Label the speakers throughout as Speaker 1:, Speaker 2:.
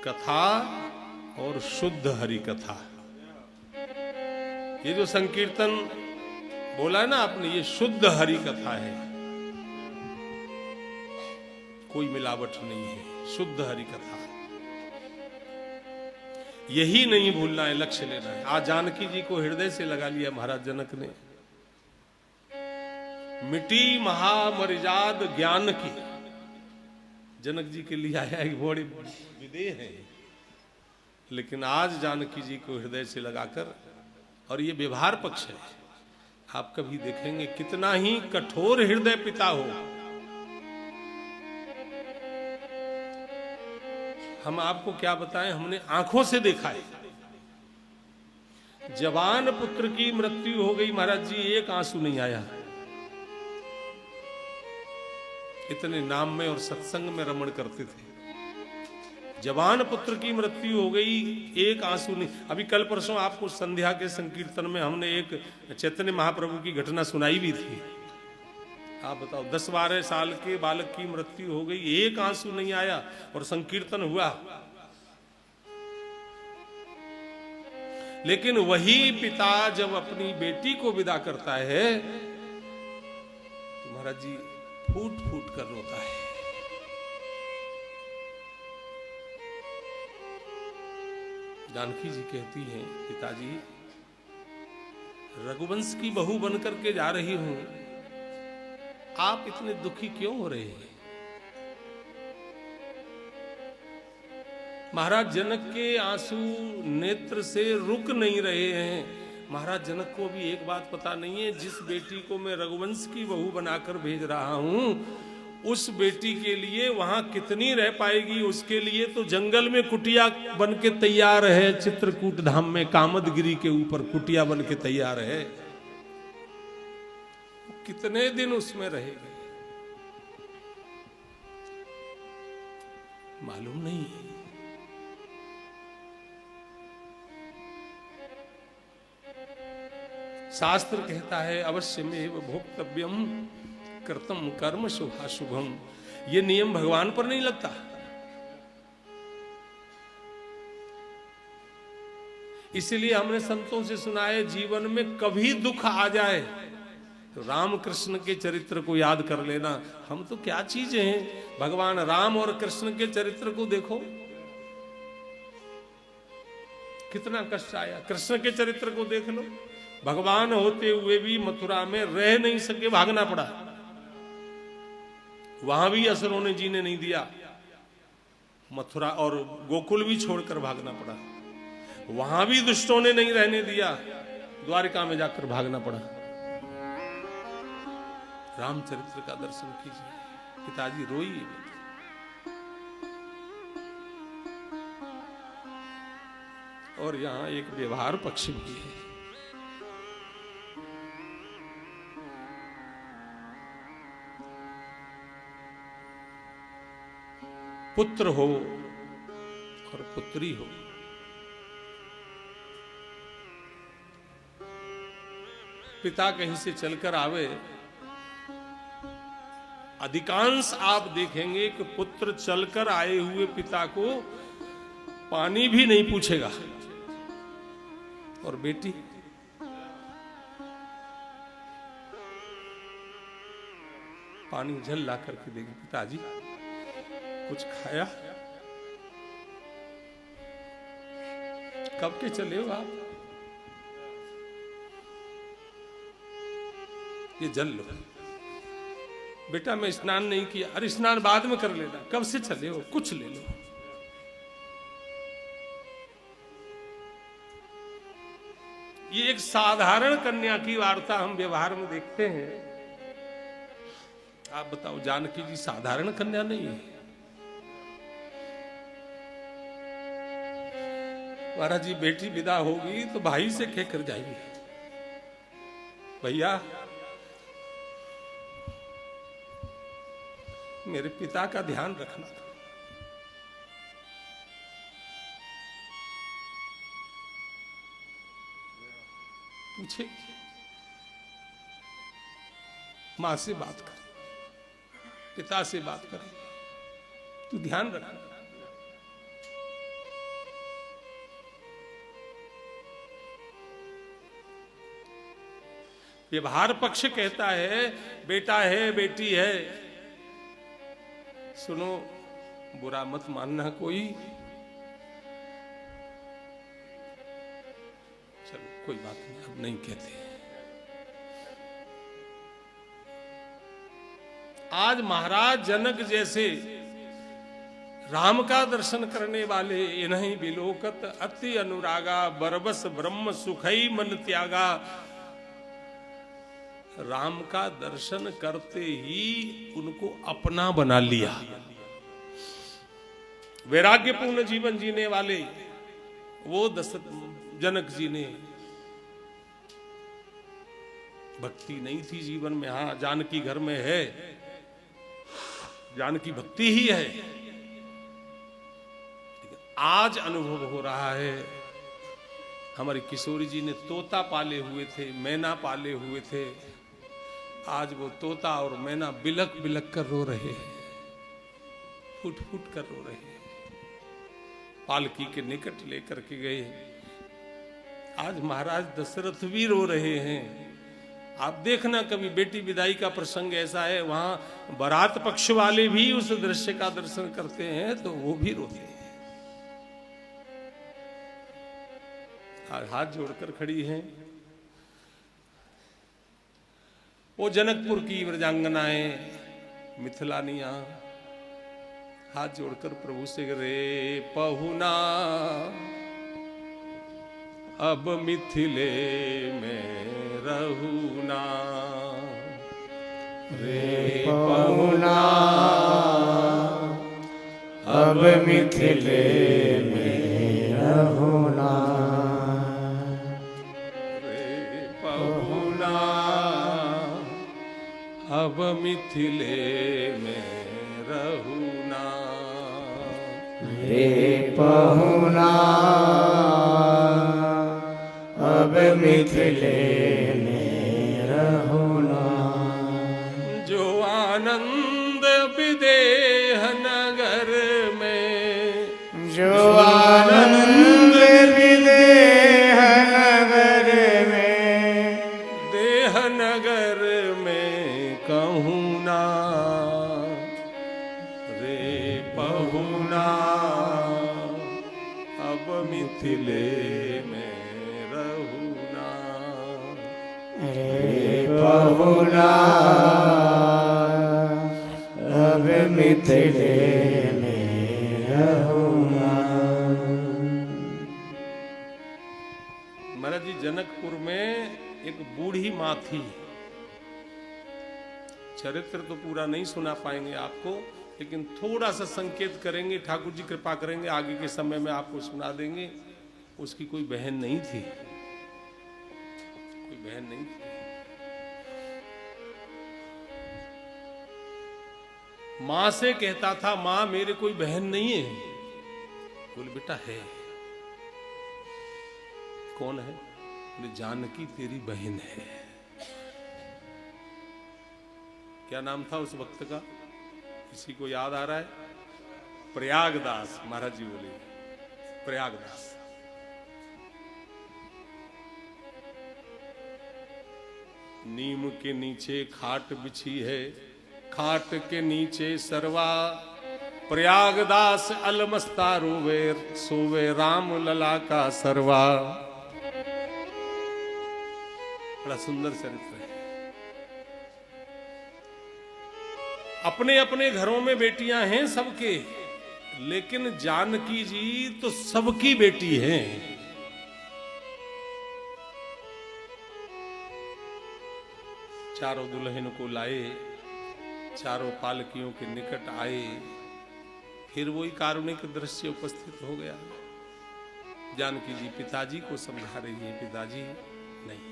Speaker 1: कथा और शुद्ध हरि कथा। ये जो संकीर्तन बोला है ना आपने, ये शुद्ध हरि कथा है, कोई मिलावट नहीं है, शुद्ध हरि कथा। यही नहीं भूलना है, लक्ष्य लेना है। आज जानकी जी को हृदय से लगा लिया महाराज जनक ने। मिटी महामर्याद ज्ञान की, जनक जी के लिए आया एक बड़े विदेह है, लेकिन आज जानकी जी को हृदय से लगाकर, और ये व्यवहार पक्ष है। आप कभी देखेंगे कितना ही कठोर हृदय पिता हो, हम आपको क्या बताएं, हमने आंखों से देखा है। जवान पुत्र की मृत्यु हो गई, महाराज जी एक आंसू नहीं आया। इतने नाम में और सत्संग में रमण करते थे। जवान पुत्र की मृत्यु हो गई, एक आंसू नहीं। अभी कल परसों आपको संध्या के संकीर्तन में हमने एक चैतन्य महाप्रभु की घटना सुनाई भी थी। आप बताओ, 10-12 साल के बालक की मृत्यु हो गई, एक आंसू नहीं आया और संकीर्तन हुआ। लेकिन वही पिता जब अपनी बेटी को विदा करता है तो महाराज जी फूट फूट कर रोता है। जानकी जी कहती हैं, पिताजी रघुवंश की बहू बनकर के जा रही हूं, आप इतने दुखी क्यों हो रहे हैं? महाराज जनक के आंसू नेत्र से रुक नहीं रहे हैं। महाराज जनक को भी एक बात पता नहीं है, जिस बेटी को मैं रघुवंश की बहू बनाकर भेज रहा हूं, उस बेटी के लिए वहां कितनी रह पाएगी। उसके लिए तो जंगल में कुटिया बन के तैयार है, चित्रकूट धाम में कामदगिरी के ऊपर कुटिया बन के तैयार है। कितने दिन उसमें रहेगी मालूम नहीं। शास्त्र कहता है, अवश्य में भोक्तव्यम कर्तम कर्म शुभाशुभम। ये नियम भगवान पर नहीं लगता। इसीलिए हमने संतों से सुना है, जीवन में कभी दुख आ जाए तो राम कृष्ण के चरित्र को याद कर लेना। हम तो क्या चीजें हैं, भगवान राम और कृष्ण के चरित्र को देखो, कितना कष्ट आया। कृष्ण के चरित्र को देख लो, भगवान होते हुए भी मथुरा में रह नहीं सके, भागना पड़ा। वहां भी असुरों ने जीने नहीं दिया, मथुरा और गोकुल भी छोड़कर भागना पड़ा। वहां भी दुष्टों ने नहीं रहने दिया, द्वारिका में जाकर भागना पड़ा। रामचरित्र का दर्शन कीजिए। पिताजी रोइए। और यहां एक व्यवहार पक्ष भी है। पुत्र हो और पुत्री हो, पिता कहीं से चलकर आवे, अधिकांश आप देखेंगे कि पुत्र चलकर आए हुए पिता को पानी भी नहीं पूछेगा। और बेटी पानी जल ला करके देगी, पिताजी कुछ खाया? कब के चले हो आप? ये जल लो। बेटा मैं स्नान नहीं किया। अरे स्नान बाद में कर लेना। कब से चले हो? कुछ ले लो। ये एक साधारण कन्या की वार्ता हम व्यवहार में देखते हैं। आप बताओ, जानकी जी साधारण कन्या नहीं है। महाराज जी बेटी विदा होगी तो भाई से कहकर जाएगी, भैया मेरे पिता का ध्यान रखना। पूछे मां से बात करें, पिता से बात करें, तू ध्यान रखना। व्यवहार पक्ष कहता है बेटा है बेटी है। सुनो, बुरा मत मानना कोई, चलो कोई बात नहीं, अब नहीं कहते। आज महाराज जनक जैसे राम का दर्शन करने वाले इन्हीं बिलोकत अति अनुरागा बरबस ब्रह्म सुखई मन त्यागा। राम का दर्शन करते ही उनको अपना बना लिया। वैराग्यपूर्ण जीवन जीने वाले वो जनक जी ने, भक्ति नहीं थी जीवन में, हाँ जानकी घर में है, जानकी भक्ति ही है, आज अनुभव हो रहा है। हमारी किशोरी जी ने तोता पाले हुए थे, मैना पाले हुए थे, आज वो तोता और मैना बिलक बिलक कर रो रहे हैं, फुट फुट कर रो रहे हैं। पालकी के निकट लेकर के गए, आज महाराज दशरथ भी रो रहे हैं। आप देखना कभी बेटी विदाई का प्रसंग ऐसा है, वहां बारात पक्ष वाले भी उस दृश्य का दर्शन करते हैं तो वो भी रोते हैं। हाथ जोड़कर खड़ी हैं वो जनकपुर की व्रजांगनाएं, मिथिलानियां, हाथ जोड़कर प्रभु से रे पहुना अब मिथिले में रहूना,
Speaker 2: रे पहुना अब मिथिले में रहूना,
Speaker 1: रे पहुना अब मिथिले में रहूना,
Speaker 2: रे पहुना अब मिथिले में रहूना।
Speaker 1: जो आनंद विदेह नगर में,
Speaker 2: जो आनंद विदेह नगर में,
Speaker 1: देह नगर में कहूँ ना, रे पहुना अब मिथिले में रहूना,
Speaker 2: रे पहुना अब मिथिले में रहूना।
Speaker 1: महाराज जी जनकपुर में एक बूढ़ी माँ थी, चरित्र तो पूरा नहीं सुना पाएंगे आपको, लेकिन थोड़ा सा संकेत करेंगे, ठाकुर जी कृपा करेंगे आगे के समय में आपको सुना देंगे। उसकी कोई बहन नहीं थी, कोई बहन नहीं थी। मां से कहता था मां मेरे कोई बहन नहीं है। बोले बेटा है। कौन है? बोले जानकी तेरी बहन है। क्या नाम था उस वक्त का? किसी को याद आ रहा है? प्रयागदास। महाराज जी बोले प्रयागदास। नीम के नीचे खाट बिछी है, खाट के नीचे सरवा, प्रयागदास अलमस्ता रोवे, सोवे राम लला का सरवा। बड़ा सुंदर चरित्र है। अपने अपने घरों में बेटियां हैं सबके, लेकिन जानकी जी तो सबकी बेटी हैं। चारों दुल्हन को लाए, चारों पालकियों के निकट आए, फिर वही कारुणिक दृश्य उपस्थित हो गया। जानकी जी पिताजी को समझा रही है, पिताजी नहीं,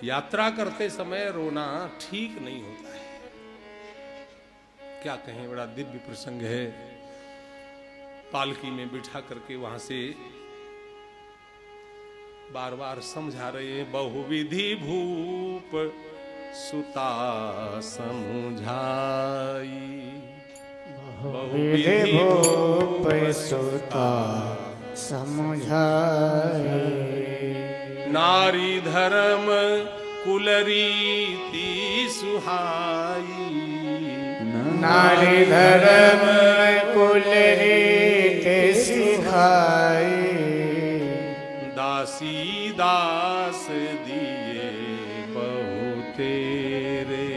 Speaker 1: यात्रा करते समय रोना ठीक नहीं होता है। क्या कहें, बड़ा दिव्य प्रसंग है। पालकी में बिठा करके वहां से बार बार समझा रहे हैं, बहुविधि भूप सुता समझाई,
Speaker 2: बहुविधि भूप सुता समझाई,
Speaker 1: नारी धर्म कुलरीति सुहाई।
Speaker 2: नारी धर्म कुल रीत सिखाई।
Speaker 1: दासी दास दिए बहु तेरे।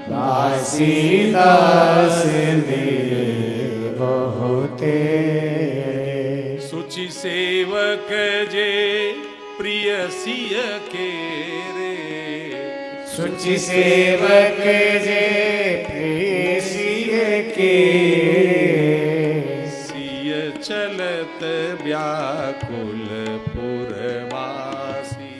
Speaker 2: दासी दास दिए बहु तेरे।
Speaker 1: सुचि सेवक जे प्रिय सिय के रे।
Speaker 2: सुचि सेवक जे प्रिय सिय के।
Speaker 1: सिय चलत व्याकुल पुरवासी।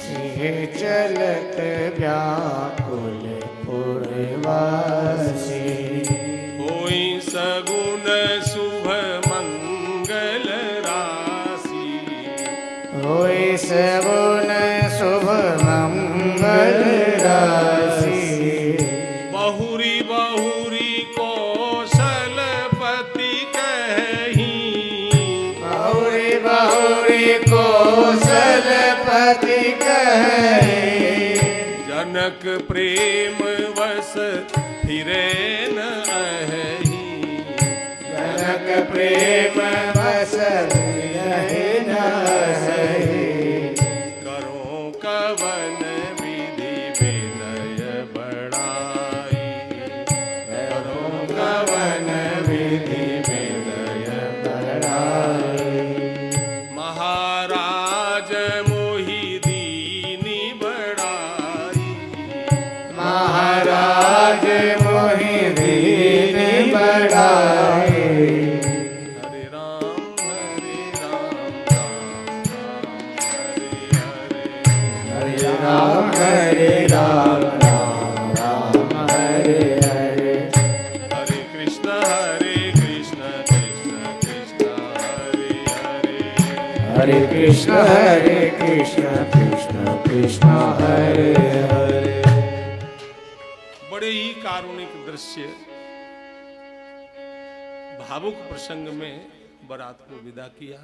Speaker 2: सिंह चलत व्याकुल पुरवासी।
Speaker 1: होई सगुन शुभ मंगल राशि।
Speaker 2: होय सगुन शुभ मंगल राशि।
Speaker 1: बहुरी बहुरी कौशलपति कहीं।
Speaker 2: बहुरी बहुरी कौशलपति कहे।
Speaker 1: जनक प्रेम वश फिरे न अहि।
Speaker 2: जनक प्रेम बस रहे न सही।
Speaker 1: करो कवन विधि विनय बढ़ाई।
Speaker 2: करो कवन विधि विनय बढ़ाई।
Speaker 1: महाराज मोहि दीनी बढ़ाई।
Speaker 2: महाराज मोहि दीन बढ़ाए।
Speaker 1: हरे राम राम राम हरे हरे।
Speaker 2: हरे राम राम राम हरे हरे।
Speaker 1: हरे कृष्ण कृष्ण कृष्ण हरे हरे।
Speaker 2: हरे कृष्ण कृष्ण कृष्ण हरे हरे।
Speaker 1: बड़े ही कारुणिक दृश्य, भावुक प्रसंग में बारात को विदा किया।